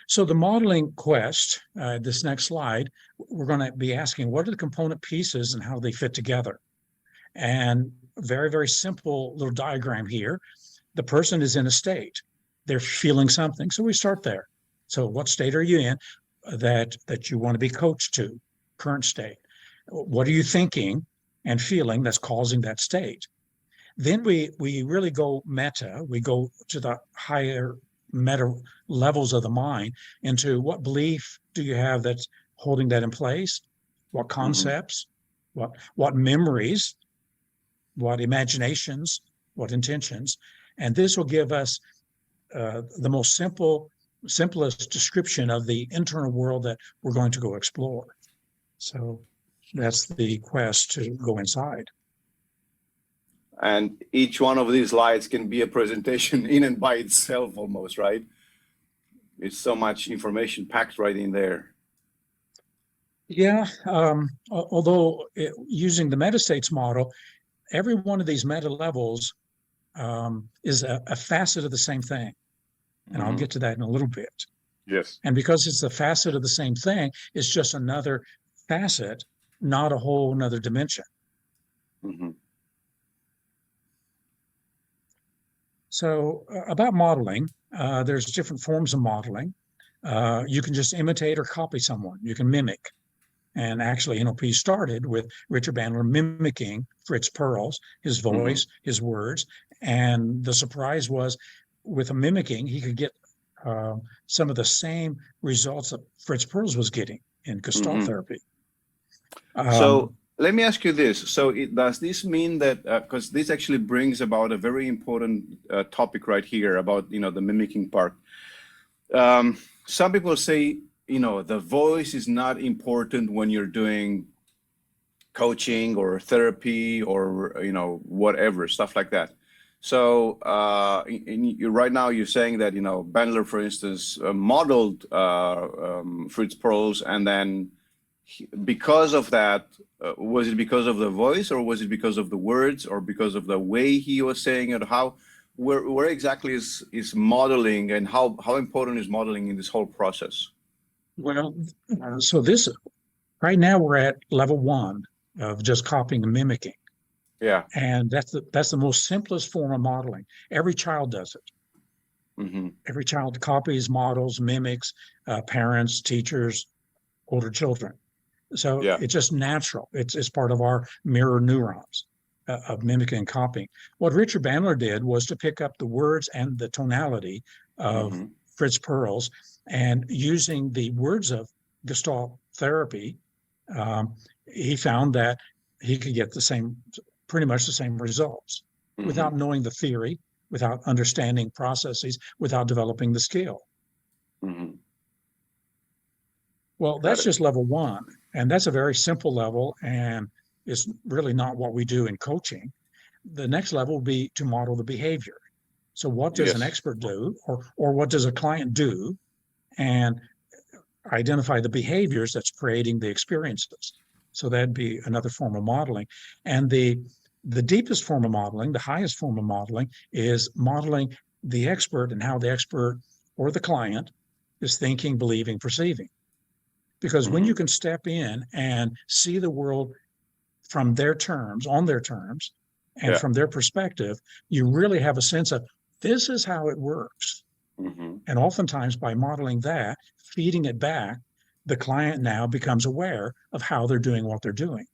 So the modeling quest, this next slide, we're going to be asking what are the component pieces and how they fit together. And very, very simple little diagram here. The person is in a state. They're feeling something. So we start there. So what state are you in that you want to be coached to? Current state. What are you thinking and feeling that's causing that state? Then we really go meta. We go to the higher meta levels of the mind into what belief do you have that's holding that in place? What concepts? What memories? What imaginations? What intentions? And this will give us the most simplest description of the internal world that we're going to go explore. So that's the quest to go inside. And each one of these slides can be a presentation in and by itself almost, right? It's so much information packed right in there. Yeah, although using the meta-states model, every one of these meta levels is a facet of the same thing. And I'll get to that in a little bit. Yes. And because it's a facet of the same thing, it's just another facet, not a whole another dimension. So about modeling, there's different forms of modeling. You can just imitate or copy someone. You can mimic. And actually, NLP started with Richard Bandler mimicking Fritz Perls, his voice, his words. And the surprise was with a mimicking, he could get some of the same results that Fritz Perls was getting in Gestalt therapy. So let me ask you this. So does this mean that, because this actually brings about a very important topic right here about, the mimicking part. Some people say, the voice is not important when you're doing coaching or therapy or, whatever, stuff like that. So right now you're saying that, Bandler, for instance, modeled Fritz Perls, and then because of that, was it because of the voice, or was it because of the words, or because of the way he was saying it? Where exactly is modeling, and how important is modeling in this whole process? Well, so this, right now we're at level 1 of just copying and mimicking. Yeah. And that's the most simplest form of modeling. Every child does it. Every child copies, models, mimics, parents, teachers, older children. So it's just natural. It's part of our mirror neurons of mimicking and copying. What Richard Bandler did was to pick up the words and the tonality of Fritz Perls, and using the words of Gestalt therapy, he found that he could get pretty much the same results without knowing the theory, without understanding processes, without developing the skill. Well, that's just level 1, and that's a very simple level, and it's really not what we do in coaching. The next level will be to model the behavior. So what does an expert do, or what does a client do, and identify the behaviors that's creating the experiences. So that'd be another form of modeling. And the deepest form of modeling, the highest form of modeling, is modeling the expert and how the expert or the client is thinking, believing, perceiving. Because when you can step in and see the world from their terms, on their terms, and from their perspective, you really have a sense of this is how it works. And oftentimes by modeling that, feeding it back, the client now becomes aware of how they're doing what they're doing.